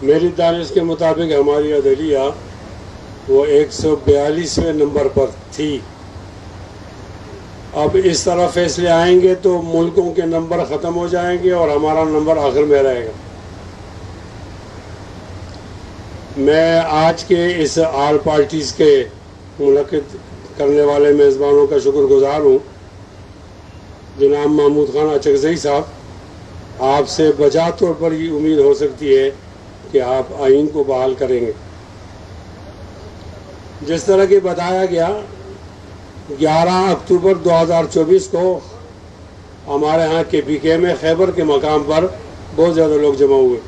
میری دانش کے مطابق ہماری عدلیہ وہ 142ویں نمبر پر تھی. اب اس طرح فیصلے آئیں گے تو ملکوں کے نمبر ختم ہو جائیں گے اور ہمارا نمبر آخر میں رہے گا. میں آج کے اس آل پارٹیز کے منعقد کرنے والے میزبانوں کا شکر گزار ہوں. جناب محمود خان اچکزئی صاحب، آپ سے بجا طور پر یہ امید ہو سکتی ہے کہ آپ آئین کو بحال کریں گے. جس طرح کہ بتایا گیا 11 اکتوبر 2024 کو ہمارے ہاں کے پی کے میں خیبر کے مقام پر بہت زیادہ لوگ جمع ہوئے.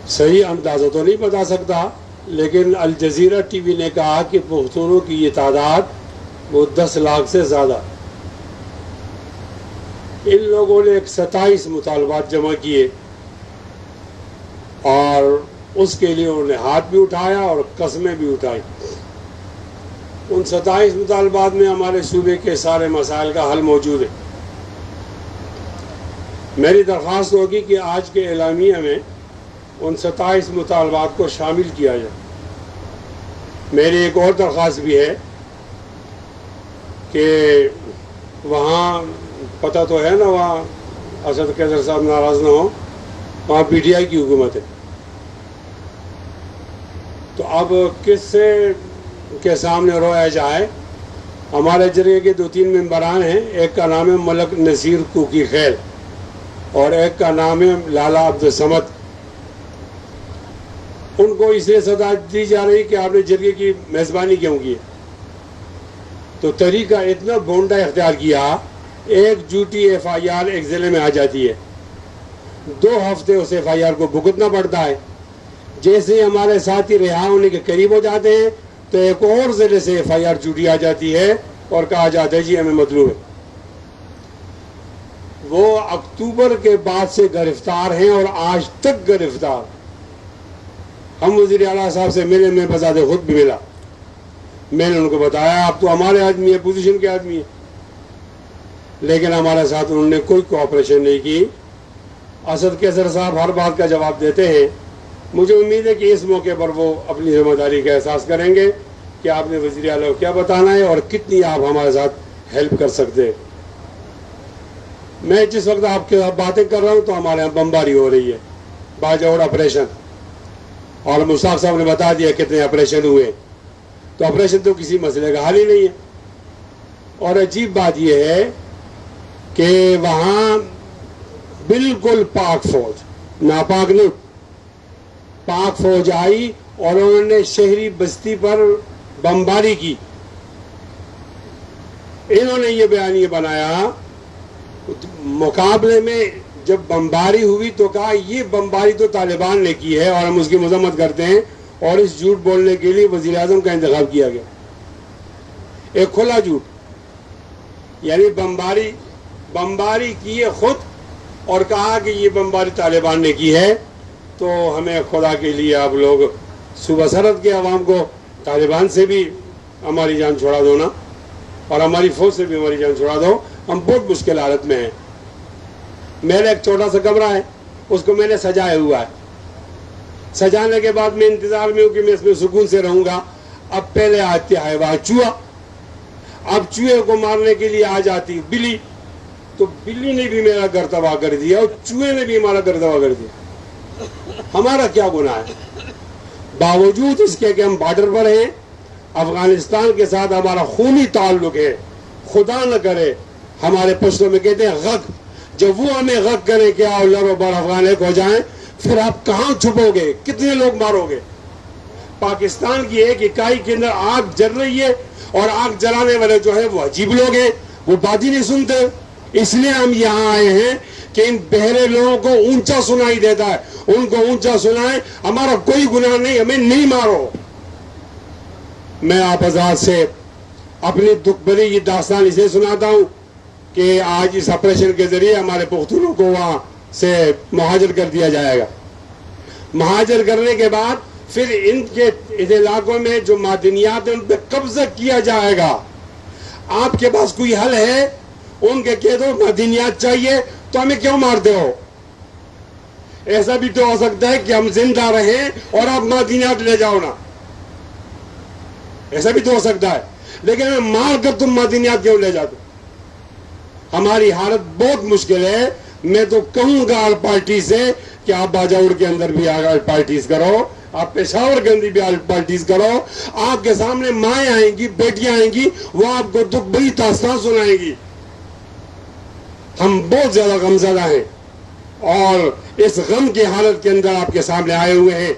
صحیح اندازہ تو نہیں بتا سکتا، لیکن الجزیرہ ٹی وی نے کہا کہ پختونوں کی یہ تعداد وہ 10 لاکھ سے زیادہ. ان لوگوں نے 27 مطالبات جمع کیے اور اس کے لیے انہوں نے ہاتھ بھی اٹھایا اور قسمیں بھی اٹھائی. ان 27 مطالبات میں ہمارے صوبے کے سارے مسائل کا حل موجود ہے. میری درخواست ہوگی کہ آج کے اعلامیہ میں ان 27 مطالبات کو شامل کیا جائے. میری ایک اور درخواست بھی ہے کہ وہاں پتہ تو ہے نا، وہاں اسد قیصر صاحب ناراض نہ ہو، وہاں پی ٹی آئی کی حکومت ہے. تو اب کس سے کے سامنے رویا جائے؟ ہمارے جرگے کے 2-3 ممبران ہیں. ایک کا نام ہے ملک نصیر کوکی خیل اور ایک کا نام ہے لالا عبدالصمد. ان کو اس لیے سزا دی جا رہی کہ آپ نے جرگے کی میزبانی کیوں کی. تو طریقہ اتنا بھونڈا اختیار کیا، ایک جھوٹی ایف آئی آر ایک ضلع میں آ جاتی ہے، 2 ہفتے اس ایف آئی آر کو بھگتنا پڑتا ہے. جیسے ہی ہمارے ساتھی رہا ہونے کے قریب ہو جاتے ہیں تو ایک اور ضلع سے ایف آئی آر جھوٹی آ جاتی ہے اور کہا جاتا ہے جی ہمیں مطلوب ہے. وہ اکتوبر کے بعد سے گرفتار ہیں اور آج تک گرفتار. ہم وزیر اعلیٰ صاحب سے ملے، میں بذات خود بھی ملا. میں نے ان کو بتایا آپ تو ہمارے آدمی ہیں، پوزیشن کے آدمی ہیں، لیکن ہمارے ساتھ انہوں نے کوئی کوآپریشن نہیں کی. اسد قیصر صاحب ہر بات کا جواب دیتے ہیں. مجھے امید ہے کہ اس موقع پر وہ اپنی ذمہ داری کا احساس کریں گے کہ آپ نے وزیر اعلیٰ کو کیا بتانا ہے اور کتنی آپ ہمارے ساتھ ہیلپ کر سکتے ہیں. میں جس وقت آپ کے ساتھ باتیں کر رہا ہوں تو ہمارے یہاں بمباری ہو رہی ہے، باجوڑ آپریشن، اور مشتاق صاحب نے بتا دیا کتنے آپریشن ہوئے. تو آپریشن تو کسی مسئلے کا حل ہی نہیں ہے. اور عجیب بات یہ ہے کہ وہاں بالکل پاک فوج، ناپاک نہیں، پاک فوج آئی اور انہوں نے شہری بستی پر بمباری کی. انہوں نے یہ بیانیہ بنایا مقابلے میں، جب بمباری ہوئی تو کہا یہ بمباری تو طالبان نے کی ہے اور ہم اس کی مذمت کرتے ہیں، اور اس جھوٹ بولنے کے لیے وزیر اعظم کا انتخاب کیا گیا. ایک کھلا جھوٹ، یعنی بمباری کی ہے خود اور کہا کہ یہ بمباری طالبان نے کی ہے. تو ہمیں خدا کے لیے آپ لوگ صوبہ سرحد کے عوام کو طالبان سے بھی ہماری جان چھڑا دو نا، اور ہماری فوج سے بھی ہماری جان چھڑا دو. ہم بہت مشکل حالت میں ہیں. میرا ایک چھوٹا سا کمرہ ہے، اس کو میں نے سجایا ہوا ہے. سجانے کے بعد میں انتظار میں ہوں کہ میں اس میں سکون سے رہوں گا. اب پہلے آتی ہے وہاں چوہا، اب چوہے کو مارنے کے لیے آ جاتی بلی، تو بلی نے بھی میرا گھر تباہ کر دیا اور چوہے نے بھی ہمارا گھر تباہ کر دیا. ہمارا کیا گناہ ہے؟ باوجود اس کے کہ ہم بارڈر پر ہیں، افغانستان کے ساتھ ہمارا خونی تعلق ہے. خدا نہ کرے، ہمارے پشتوں میں کہتے ہیں غگ، جب وہ ہمیں غگ کریں کہ آؤ لڑو بڑ افغان ایک ہو جائیں، پھر آپ کہاں چھپو گے؟ کتنے لوگ مارو گے؟ پاکستان کی ایک اکائی کے اندر آگ جل رہی ہے اور آگ جلانے والے جو ہے وہ عجیب لوگ ہیں، وہ بات ہی نہیں سنتے. اس لیے ہم یہاں آئے ہیں کہ ان بہرے لوگوں کو اونچا سنائی دیتا ہے، ان کو اونچا سنائیں ہمارا کوئی گناہ نہیں، ہمیں نہیں مارو. میں آپ حضرات سے اپنی دکھ بھری یہ داستان اسے سناتا ہوں کہ آج اس آپریشن کے ذریعے ہمارے پختونوں کو وہاں سے مہاجر کر دیا جائے گا. مہاجر کرنے کے بعد پھر ان کے علاقوں میں جو معدنیات ہیں ان پہ قبضہ کیا جائے گا. آپ کے پاس کوئی حل ہے؟ ان کے کہہ دو معدنیات چاہیے تو ہمیں کیوں مارتے ہو؟ ایسا بھی تو ہو سکتا ہے کہ ہم زندہ رہیں اور آپ معدنیات لے جاؤ نا، ایسا بھی تو ہو سکتا ہے، لیکن ہمیں مار کر تم معدنیات کیوں لے جاتے؟ ہماری حالت بہت مشکل ہے۔ میں تو کہوں گا آل پارٹی سے کہ آپ باجوڑ کے اندر بھی آل پارٹیز کرو، آپ پشاور کے اندر بھی آل پارٹیز کرو، آپ کے سامنے مائیں آئیں گی، بیٹیاں آئیں گی، وہ آپ کو دکھ بڑی داستان سنائیں گی۔ ہم بہت زیادہ غمزدہ ہیں اور اس غم کی حالت کے اندر آپ کے سامنے آئے ہوئے ہیں۔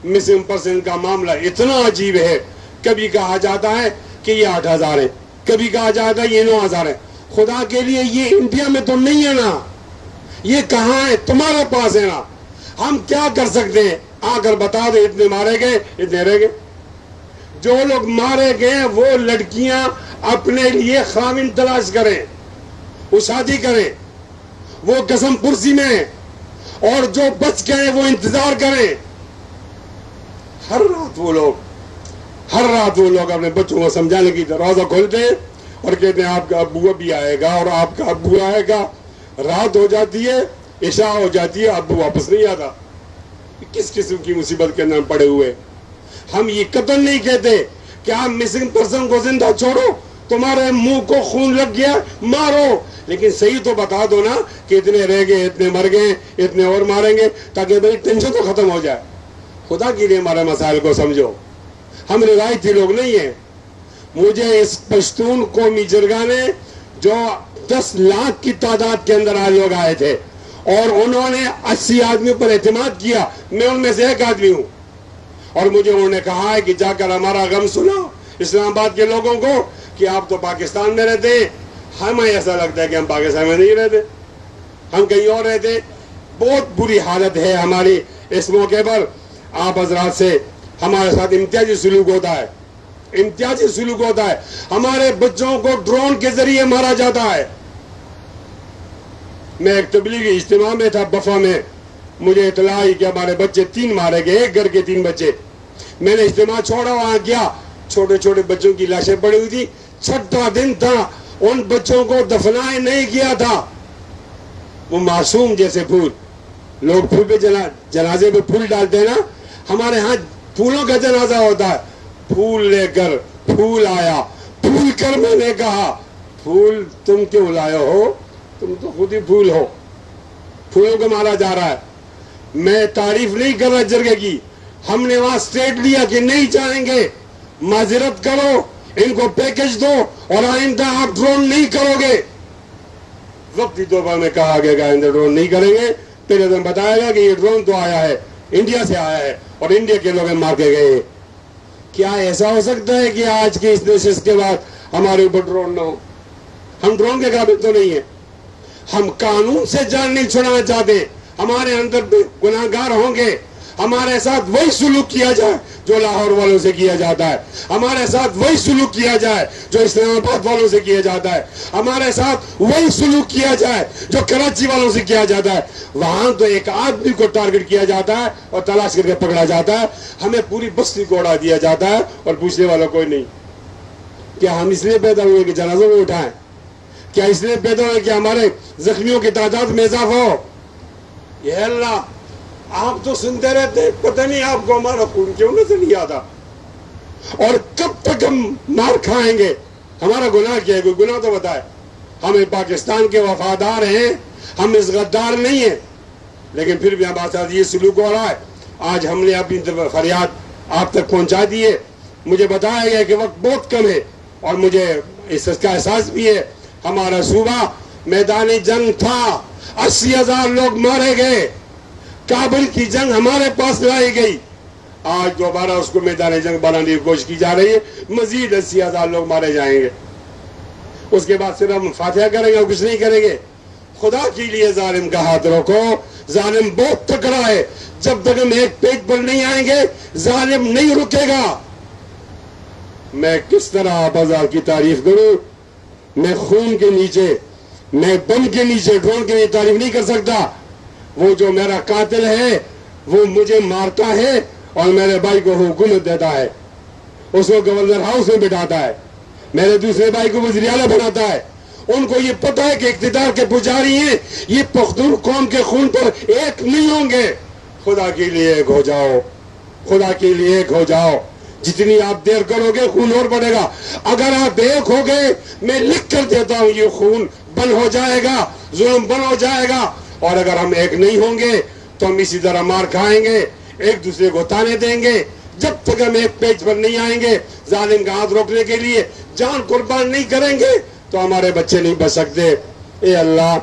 مسنگ پرسن کا معاملہ اتنا عجیب ہے، کبھی کہا جاتا ہے کہ یہ 8,000 ہے، کبھی کہا جاتا ہے یہ 9,000 ہے۔ خدا کے لیے یہ انڈیا میں تو نہیں ہے نا، یہ کہاں ہے؟ تمہارے پاس ہے نا۔ ہم کیا کر سکتے ہیں؟ آ کر بتا دو اتنے مارے گئے، اتنے رہ گئے۔ جو لوگ مارے گئے وہ لڑکیاں اپنے لیے خاوند تلاش کریں، وہ شادی کریں، وہ قسم پرسی میں، اور جو بچ گئے وہ انتظار کریں۔ ہر رات وہ لوگ اپنے بچوں کو سمجھانے کی دروازہ کھولتے ہیں اور کہتے ہیں آپ کا ابو ابھی آئے گا اور آپ کا ابو آئے گا۔ رات ہو جاتی ہے، عشاء ہو جاتی ہے، ابو واپس نہیں آتا۔ کس قسم کی مصیبت کے اندر پڑے ہوئے۔ ہم یہ قتل نہیں کہتے کہ آپ مسنگ پرسن کو زندہ چھوڑو، تمہارے منہ کو خون لگ گیا مارو، لیکن صحیح تو بتا دو نا کہ اتنے رہ گئے، اتنے مر گئے، اتنے اور ماریں گے، تاکہ بھائی ٹینشن تو ختم ہو جائے۔ خدا کے لیے ہمارے مسائل کو سمجھو، ہم روایتی لوگ نہیں ہیں۔ مجھے اس پشتون قومی جرگہ نے جو 10 لاکھ کی تعداد کے اندر آج لوگ آئے تھے اور انہوں نے 80 آدمیوں پر اعتماد کیا، میں ان میں سے ایک آدمی ہوں، اور مجھے انہوں نے کہا ہے کہ جا کر ہمارا غم سنو اسلام آباد کے لوگوں کو کہ آپ تو پاکستان میں رہتے ہیں، ہمیں ایسا لگتا ہے کہ ہم پاکستان میں نہیں رہتے، ہم کہیں اور رہتے ہیں۔ بہت بری حالت ہے ہماری۔ اس موقع پر آپ حضرات سے ہمارے ساتھ امتیازی سلوک ہوتا ہے، امتیازی سلوک ہوتا ہے۔ ہمارے بچوں کو ڈرون کے ذریعے مارا جاتا ہے۔ میں ایک تبلیغی اجتماع میں تھا بفا میں، مجھے اطلاع ہوئی کہ ہمارے بچے 3 مارے گئے، ایک گھر کے 3 بچے۔ میں نے اجتماع چھوڑا، وہاں گیا، چھوٹے چھوٹے بچوں کی لاشیں پڑی ہوئی تھی، 6واں دن تھا، ان بچوں کو دفنائے نہیں کیا تھا۔ وہ معصوم جیسے پھول، لوگ پھول پہ جنازے پہ پھول ڈالتے ہیں نا، ہمارے ہاں پھولوں کا جنازہ ہوتا ہے۔ پھول لے کر پھول آیا، پھول کر میں نے کہا پھول تم کیوں لائے ہو؟ تم تو خود ہی پھول ہو۔ پھولوں کو مارا جا رہا ہے۔ میں تعریف نہیں کر رہا جرگے کی، ہم نے وہاں سٹیٹ لیا کہ نہیں چاہیں گے، معذرت کرو، ان کو پیکج دو اور آئندہ آپ ڈرون نہیں کرو گے۔ وقتی طور پر میں کہا گیا کہ آئندہ ڈرون نہیں کریں گے۔ پہلے دن بتایا گیا کہ یہ ڈرون تو آیا ہے، انڈیا سے آیا ہے اور انڈیا کے لوگ مار کے گئے۔ کیا ایسا ہو سکتا ہے کہ آج کی اس نشست کے بعد ہمارے اوپر ڈرون نہ ہو؟ ہم ڈرون کے قابل تو نہیں ہیں۔ ہم قانون سے جان نہیں چھڑانا چاہتے، ہمارے اندر بھی گناہگار ہوں گے، ہمارے ساتھ وہی سلوک کیا جائے جو لاہور والوں سے کیا جاتا ہے، ہمارے ساتھ وہی سلوک کیا جائے جو اسلام آباد والوں سے کیا جاتا ہے، ہمارے ساتھ وہی سلوک کیا جائے جو کراچی والوں سے کیا جاتا ہے۔ وہاں تو ایک آدمی کو ٹارگٹ کیا جاتا ہے اور تلاش کر کے پکڑا جاتا ہے، ہمیں پوری بستی کو اڑا دیا جاتا ہے اور پوچھنے والا کوئی نہیں۔ کیا ہم اس لیے پیدا ہوئے کہ جنازوں میں اٹھائیں؟ کیا اس لیے پیدا ہوئے کہ ہمارے زخمیوں کی تعداد میں اضافہ ہو؟ یہ اللہ، آپ تو سنتے رہتے ہیں، پتہ نہیں آپ کو ہمارا خون کیوں نظر نہیں آتا، اور کب تک ہم مار کھائیں گے؟ ہمارا گناہ کیا ہے؟ کوئی گناہ تو بتائے۔ ہم پاکستان کے وفادار ہیں، ہم اس غدار نہیں ہیں، لیکن پھر بھی ہمارے ساتھ یہ سلوک ہو رہا ہے۔ آج ہم نے اپنی فریاد آپ تک پہنچا دی ہے۔ مجھے بتایا گیا کہ وقت بہت کم ہے اور مجھے اس کا احساس بھی ہے۔ ہمارا صوبہ میدان جنگ تھا، 80,000 لوگ مارے گئے، کابل کی جنگ ہمارے پاس لائی گئی، آج دوبارہ اس کو میدان جنگ بنانے کی کوشش کی جا رہی ہے، مزید 80,000 لوگ مارے جائیں گے۔ اس کے بعد صرف ہم فاتحہ کریں گے اور کچھ نہیں کریں گے۔ خدا کے لیے ظالم کا ہاتھ روکو، ظالم بہت تکڑا ہے، جب تک ہم ایک پیج پر نہیں آئیں گے ظالم نہیں رکے گا۔ میں کس طرح بازار کی تعریف کروں؟ میں خون کے نیچے، میں بم کے نیچے، ڈرون کے نیچے تعریف نہیں کر سکتا۔ وہ جو میرا قاتل ہے وہ مجھے مارتا ہے اور میرے بھائی کو حکومت دیتا ہے، اس کو گورنر ہاؤس میں بٹھاتا ہے، میرے دوسرے بھائی کو وزیر اعلیٰ بناتا ہے، ان کو یہ پتہ ہے کہ اقتدار کے پجاری ہیں، یہ پختون قوم کے خون پر ایک نہیں ہوں گے. خدا کے لیے ایک ہو جاؤ، خدا کے لیے ایک ہو جاؤ. جتنی آپ دیر کرو گے خون اور بڑھے گا. اگر آپ ایک ہو گئے، میں لکھ کر دیتا ہوں، یہ خون بند ہو جائے گا، ظلم بند ہو جائے گا. اور اگر ہم ایک نہیں ہوں گے تو ہم اسی طرح مار کھائیں گے، ایک دوسرے کو تانے دیں گے. جب تک ہم ایک پیج پر نہیں آئیں گے ظالم کا ہاتھ روکنے کے لیے، جان قربان نہیں کریں گے، تو ہمارے بچے نہیں بچ سکتے. اے اللہ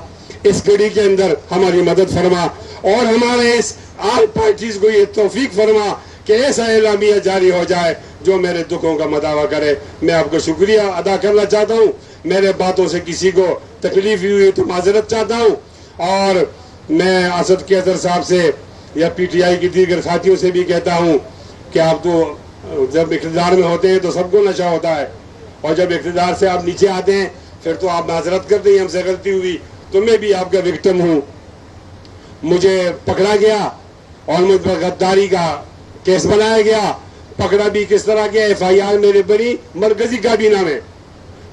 اس گھڑی کے اندر ہماری مدد فرما اور ہمارے اس آل پارٹیز کو یہ توفیق فرما کہ ایسا اعلامیہ جاری ہو جائے جو میرے دکھوں کا مداوع کرے. میں آپ کو شکریہ ادا کرنا چاہتا ہوں. میرے باتوں سے کسی کو تکلیف ہوئی تو معذرت چاہتا ہوں. اور میں اسد قیصر صاحب سے یا پی ٹی آئی کی دیگر ساتھیوں سے بھی کہتا ہوں کہ آپ تو جب اقتدار میں ہوتے ہیں تو سب کو نشہ ہوتا ہے، اور جب اقتدار سے آپ نیچے آتے ہیں پھر تو آپ معذرت کرتے ہیں ہم سے غلطی ہوئی. تو میں بھی آپ کا وکٹم ہوں. مجھے پکڑا گیا اور مجھ پر غداری کا کیس بنایا گیا. پکڑا بھی کس طرح گیا؟ ایف آئی آر میرے بنی مرکزی کابینہ میں.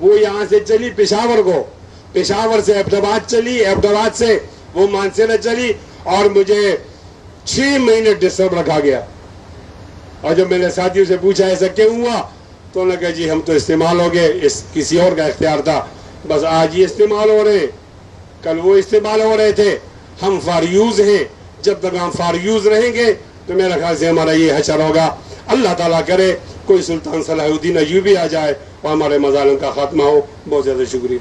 وہ یہاں سے چلی پشاور کو، پشاور سے ایبٹ آباد چلی، ایبٹ آباد سے وہ مانسیرا چلی، اور مجھے 6 مہینے ڈسٹرب رکھا گیا. اور جب میں نے ساتھیوں سے پوچھا ایسا کیوں ہوا تو انہوں نے کہا جی ہم تو استعمال ہو گئے، اس کسی اور کا اختیار تھا. بس آج یہ استعمال ہو رہے ہیں، کل وہ استعمال ہو رہے تھے. ہم فار یوز ہیں. جب تک ہم فار یوز رہیں گے تو میرا خیال سے ہمارا یہ حشر ہوگا. اللہ تعالیٰ کرے کوئی سلطان صلاح الدین ایوبی آ جائے اور ہمارے مظالم کا خاتمہ ہو. بہت زیادہ شکریہ.